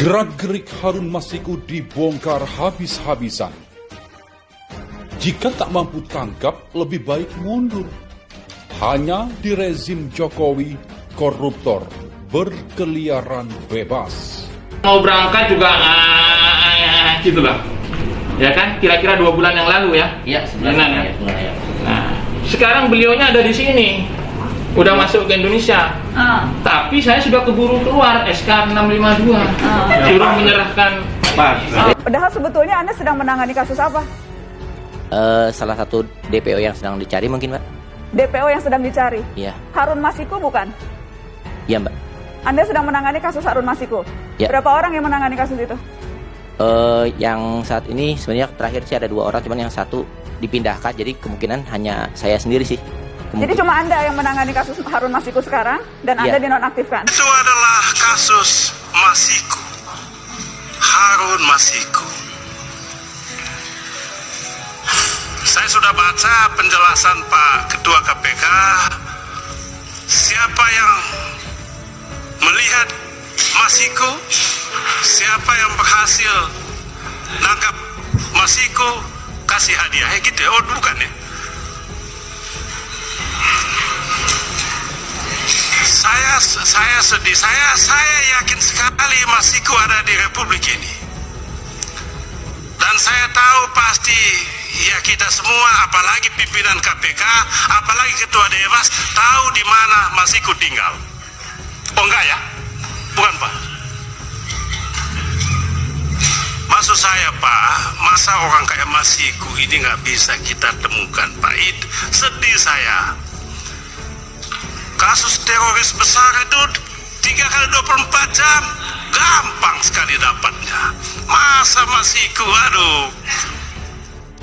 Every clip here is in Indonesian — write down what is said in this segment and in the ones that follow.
Gerak-gerik Harun Masiku dibongkar habis-habisan. Jika tak mampu tangkap, lebih baik mundur. Hanya di rezim Jokowi, koruptor berkeliaran bebas. Mau berangkat juga gitu lah. Ya kan, kira-kira 2 bulan yang lalu ya. Iya, sebenarnya. Ya. Nah, sekarang beliaunya ada di sini. Udah masuk ke Indonesia. Tapi saya sudah keburu keluar SK 652. Suruh menyerahkan Padahal sebetulnya Anda sedang menangani kasus apa? Salah satu DPO yang sedang dicari mungkin, Mbak? DPO yang sedang dicari? Iya. Harun Masiku bukan? Iya, Mbak. Anda sedang menangani kasus Harun Masiku? Ya. Berapa orang yang menangani kasus itu? Yang saat ini sebenarnya terakhir sih ada 2 orang, cuman yang satu dipindahkan, jadi kemungkinan hanya saya sendiri sih. Jadi cuma Anda yang menangani kasus Harun Masiku sekarang dan Anda Ya. dinonaktifkan? Itu adalah kasus Masiku, Harun Masiku. Saya sudah baca penjelasan Pak Ketua KPK. Siapa yang melihat Masiku, siapa yang berhasil nangkap Masiku, kasih hadiah gitu ya. Oh, bukan ya? Saya sedih. Saya yakin sekali Masiku ada di Republik ini. Dan saya tahu pasti ya kita semua, apalagi pimpinan KPK, apalagi Ketua Dewas, tahu di mana Masiku tinggal. Oh enggak ya? Bukan Pak? Maksud saya Pak, masa orang kayak Masiku ini nggak bisa kita temukan Pak? Itu sedih saya. Kasus teroris besar itu 3 kali 24 jam, gampang sekali dapatnya. Masa Masiku, aduh,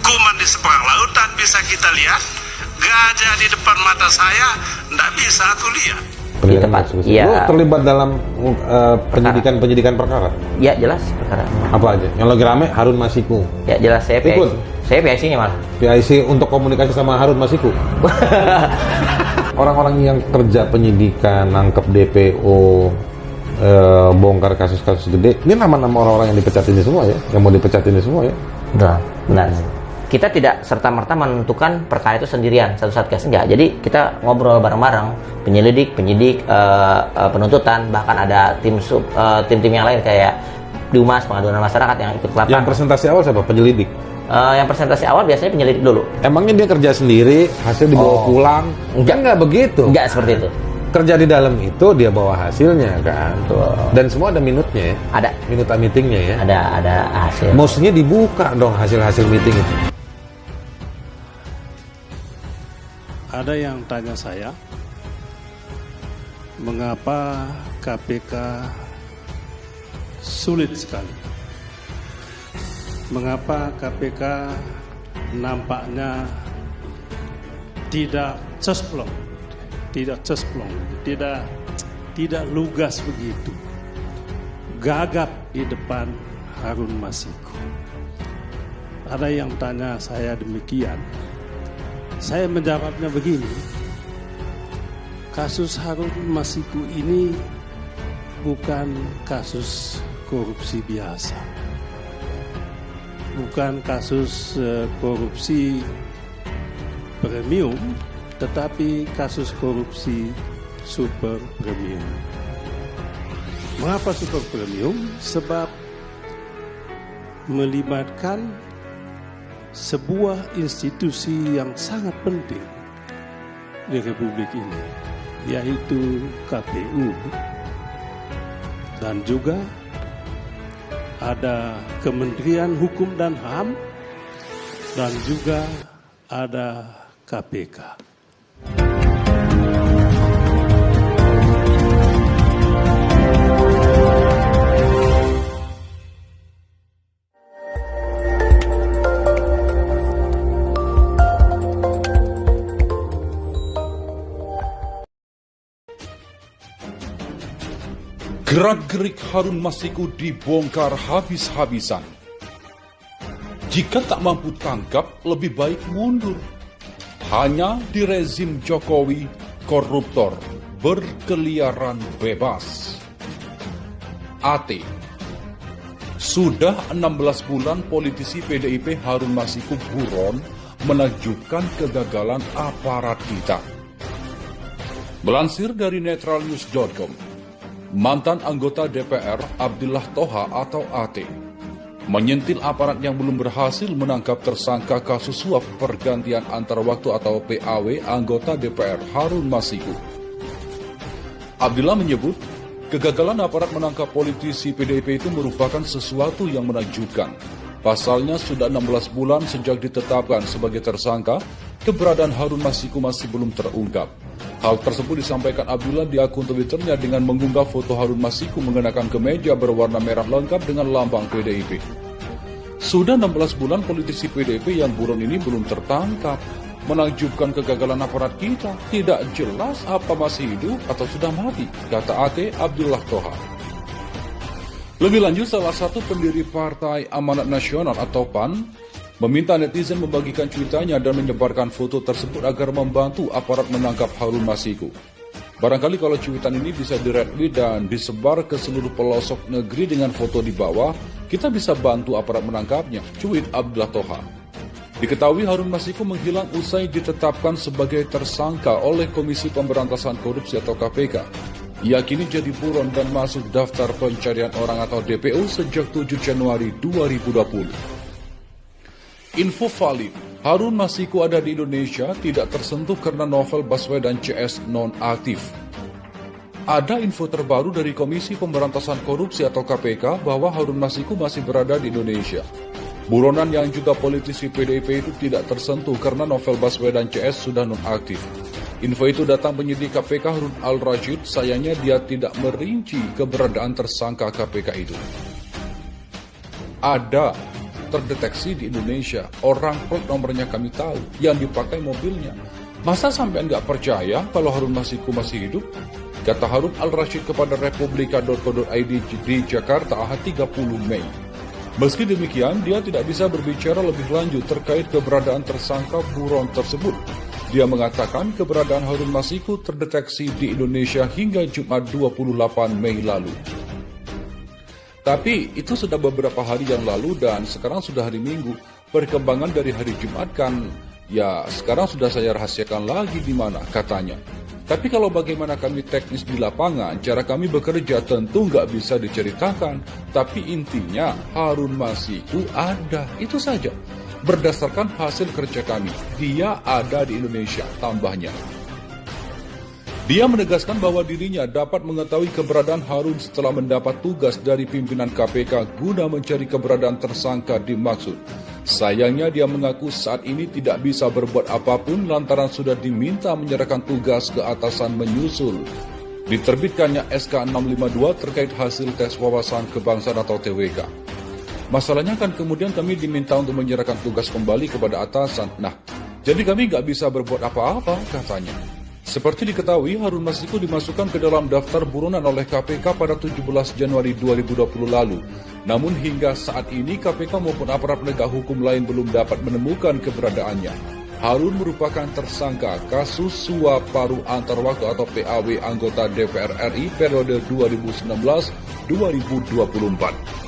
kuman di seberang lautan bisa kita lihat, gajah di depan mata saya, nggak bisa aku lihat. Di tempat, iya. Lu terlibat dalam penyidikan perkara? Ya, jelas perkara. Apa aja? Yang lagi rame Harun Masiku. Ya, jelas saya Ikut? Saya PIC-nya malah. PIC untuk komunikasi sama Harun Masiku. Orang-orang yang kerja penyidikan, nangkep DPO, bongkar kasus-kasus gede, ini nama-nama orang-orang yang dipecat ini semua ya, yang mau dipecat ini semua ya. Benar. Kita tidak serta-merta menentukan perkara itu sendirian, satu satgas, enggak. Jadi kita ngobrol bareng-bareng, penyidik, penuntutan, bahkan ada tim-tim yang lain kayak Dumas, pengaduan masyarakat yang ikut lapangan. Yang presentasi awal siapa? Penyelidik? Yang presentasi awal biasanya penyelidik dulu. Emangnya dia kerja sendiri, hasil dibawa pulang? Enggak begitu. Enggak seperti itu. Kerja di dalam itu dia bawa hasilnya kan. Betul. Dan semua ada minutnya ya. Ada. Minuta meetingnya ya. Ada hasil. Mestinya dibuka dong hasil-hasil meeting itu. Ada yang tanya saya, mengapa KPK sulit sekali? Mengapa KPK nampaknya tidak cesplong, tidak lugas begitu, gagap di depan Harun Masiku. Ada yang tanya saya demikian. Saya menjawabnya begini, kasus Harun Masiku ini bukan kasus korupsi biasa, bukan kasus korupsi premium, tetapi kasus korupsi super premium. Mengapa super premium? Sebab melibatkan sebuah institusi yang sangat penting di Republik ini, yaitu KPU, dan juga ada Kementerian Hukum dan HAM, dan juga ada KPK. Gerak-gerik Harun Masiku dibongkar habis-habisan. Jika tak mampu tangkap, lebih baik mundur. Hanya di rezim Jokowi, koruptor berkeliaran bebas. AT Sudah 16 bulan politisi PDIP Harun Masiku buron menakjubkan kegagalan aparat kita. Melansir dari netralnews.com, mantan anggota DPR Abdillah Thoha atau AT menyentil aparat yang belum berhasil menangkap tersangka kasus suap pergantian antar waktu atau PAW anggota DPR Harun Masiku. Abdillah menyebut, kegagalan aparat menangkap politisi PDIP itu merupakan sesuatu yang menakjubkan. Pasalnya sudah 16 bulan sejak ditetapkan sebagai tersangka, keberadaan Harun Masiku masih belum terungkap. Hal tersebut disampaikan Abdillah di akun Twitternya dengan mengunggah foto Harun Masiku mengenakan kemeja berwarna merah lengkap dengan lambang PDIP. Sudah 16 bulan politisi PDIP yang buron ini belum tertangkap. Menakjubkan kegagalan aparat kita, tidak jelas apa masih hidup atau sudah mati, kata AT Abdillah Thoha. Lebih lanjut, salah satu pendiri Partai Amanat Nasional atau PAN meminta netizen membagikan cuitannya dan menyebarkan foto tersebut agar membantu aparat menangkap Harun Masiku. Barangkali kalau cuitan ini bisa di-retweet dan disebar ke seluruh pelosok negeri dengan foto di bawah, kita bisa bantu aparat menangkapnya, cuit Abdillah Thoha. Diketahui Harun Masiku menghilang usai ditetapkan sebagai tersangka oleh Komisi Pemberantasan Korupsi atau KPK. Ia kini jadi buron dan masuk daftar pencarian orang atau DPO sejak 7 Januari 2020. Info valid, Harun Masiku ada di Indonesia tidak tersentuh karena Novel Baswedan CS non-aktif. Ada info terbaru dari Komisi Pemberantasan Korupsi atau KPK bahwa Harun Masiku masih berada di Indonesia. Buronan yang juga politisi PDIP itu tidak tersentuh karena Novel Baswedan CS sudah non-aktif. Info itu datang penyidik KPK Harun Al-Rashid, sayangnya dia tidak merinci keberadaan tersangka KPK itu. Ada terdeteksi di Indonesia, orang plat nomornya kami tahu, yang dipakai mobilnya. Masa sampai nggak percaya kalau Harun Masiku masih hidup? Kata Harun Al-Rashid kepada republika.co.id di Jakarta 30 Mei. Meski demikian, dia tidak bisa berbicara lebih lanjut terkait keberadaan tersangka buron tersebut. Dia mengatakan keberadaan Harun Masiku terdeteksi di Indonesia hingga Jumat 28 Mei lalu. Tapi itu sudah beberapa hari yang lalu dan sekarang sudah hari Minggu. Perkembangan dari hari Jumat kan, ya sekarang sudah saya rahasiakan lagi di mana katanya. Tapi kalau bagaimana kami teknis di lapangan, cara kami bekerja tentu nggak bisa diceritakan. Tapi intinya Harun Masiku ada, itu saja. Berdasarkan hasil kerja kami, dia ada di Indonesia, tambahnya. Dia menegaskan bahwa dirinya dapat mengetahui keberadaan Harun setelah mendapat tugas dari pimpinan KPK guna mencari keberadaan tersangka dimaksud. Sayangnya dia mengaku saat ini tidak bisa berbuat apapun lantaran sudah diminta menyerahkan tugas ke atasan menyusul diterbitkannya SK 652 terkait hasil tes wawasan kebangsaan atau TWK. Masalahnya kan kemudian kami diminta untuk menyerahkan tugas kembali kepada atasan. Nah, jadi kami nggak bisa berbuat apa-apa, katanya. Seperti diketahui, Harun Masiku dimasukkan ke dalam daftar buronan oleh KPK pada 17 Januari 2020 lalu. Namun hingga saat ini KPK maupun aparat penegak hukum lain belum dapat menemukan keberadaannya. Harun merupakan tersangka kasus suap paruh antar waktu atau PAW anggota DPR RI periode 2019-2024.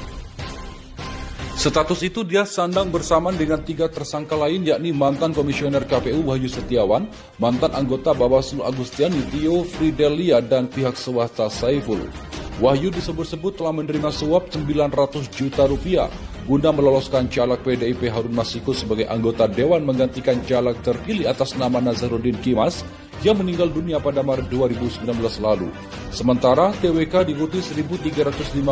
Status itu dia sandang bersamaan dengan 3 tersangka lain yakni mantan Komisioner KPU Wahyu Setiawan, mantan anggota Bawaslu Agustiani Tio Fridelia dan pihak swasta Saiful. Wahyu disebut-sebut telah menerima suap 900 juta rupiah guna meloloskan caleg PDIP Harun Masiku sebagai anggota Dewan menggantikan caleg terpilih atas nama Nazarudin Kimas yang meninggal dunia pada Maret 2019 lalu. Sementara TWK diikuti 1.351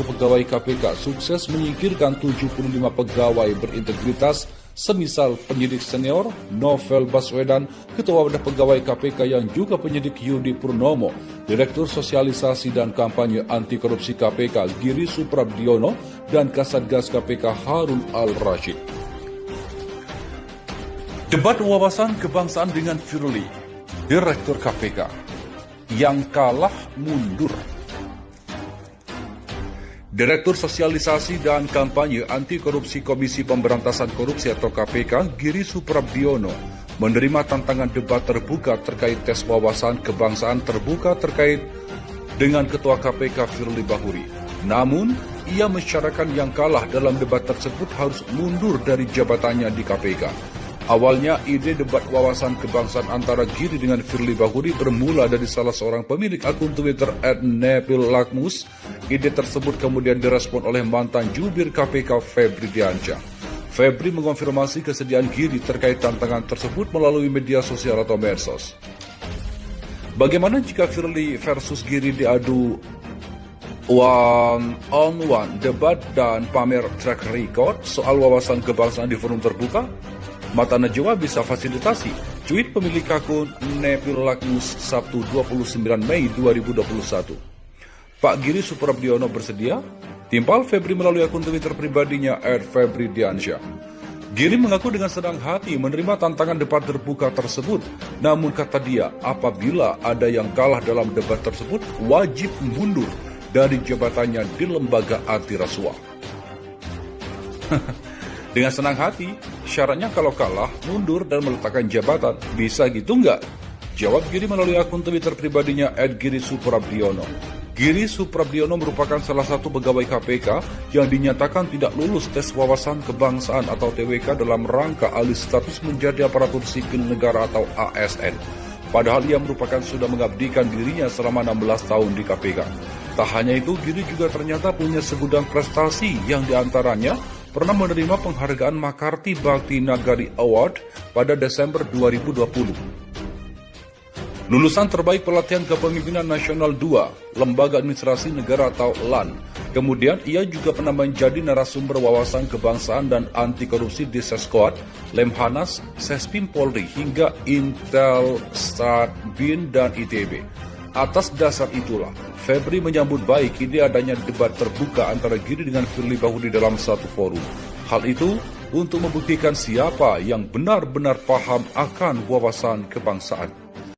pegawai KPK sukses menyingkirkan 75 pegawai berintegritas semisal penyidik senior Novel Baswedan, Ketua Wadah Pegawai KPK yang juga penyidik Yudi Purnomo, Direktur Sosialisasi dan Kampanye Anti Korupsi KPK Giri Suprabdiono, dan Kasatgas KPK Harun Al-Rashid. Debat wawasan kebangsaan dengan Firly, Direktur KPK, yang kalah mundur. Direktur Sosialisasi dan Kampanye Anti Korupsi Komisi Pemberantasan Korupsi atau KPK, Giri Suprabdiono, menerima tantangan debat terbuka terkait tes wawasan kebangsaan terbuka terkait dengan Ketua KPK Firly Bahuri. Namun, ia mensyaratkan yang kalah dalam debat tersebut harus mundur dari jabatannya di KPK. Awalnya, ide debat wawasan kebangsaan antara Giri dengan Firly Bahuri bermula dari salah seorang pemilik akun Twitter @nepilakmus. Ide tersebut kemudian direspon oleh mantan jubir KPK Febri Diansyah. Febri mengonfirmasi kesediaan Giri terkait tantangan tersebut melalui media sosial atau medsos. Bagaimana jika Firly versus Giri diadu one-on-one, debat dan pamer track record soal wawasan kebangsaan di forum terbuka? Mata Najwa bisa fasilitasi. Tweet pemilik akun Nepilakmus Sabtu 29 Mei 2021. Pak Giri Suprabdiono bersedia? Timpal Febri melalui akun Twitter pribadinya @febridiansyah. Giri mengaku dengan senang hati menerima tantangan debat terbuka tersebut. Namun kata dia, apabila ada yang kalah dalam debat tersebut, wajib mundur dari jabatannya di lembaga anti rasuah. Dengan senang hati, syaratnya kalau kalah, mundur dan meletakkan jabatan. Bisa gitu nggak? Jawab Giri melalui akun Twitter pribadinya @GiriSuprabdiono. Giri Suprabdiono merupakan salah satu pegawai KPK yang dinyatakan tidak lulus tes wawasan kebangsaan atau TWK dalam rangka alih status menjadi aparatur sipil negara atau ASN. Padahal ia merupakan sudah mengabdikan dirinya selama 16 tahun di KPK. Tak hanya itu, Giri juga ternyata punya segudang prestasi yang diantaranya pernah menerima penghargaan Makarti Bhakti Nagari Award pada Desember 2020. Lulusan terbaik pelatihan kepemimpinan nasional 2, Lembaga Administrasi Negara atau LAN. Kemudian ia juga pernah menjadi narasumber wawasan kebangsaan dan anti korupsi di Seskoad, Lemhanas, Sespim Polri hingga Intel, Start, BIN, dan ITB. Atas dasar itulah, Febri menyambut baik ide adanya debat terbuka antara Giri dengan Firly Bahuri dalam satu forum. Hal itu untuk membuktikan siapa yang benar-benar paham akan wawasan kebangsaan.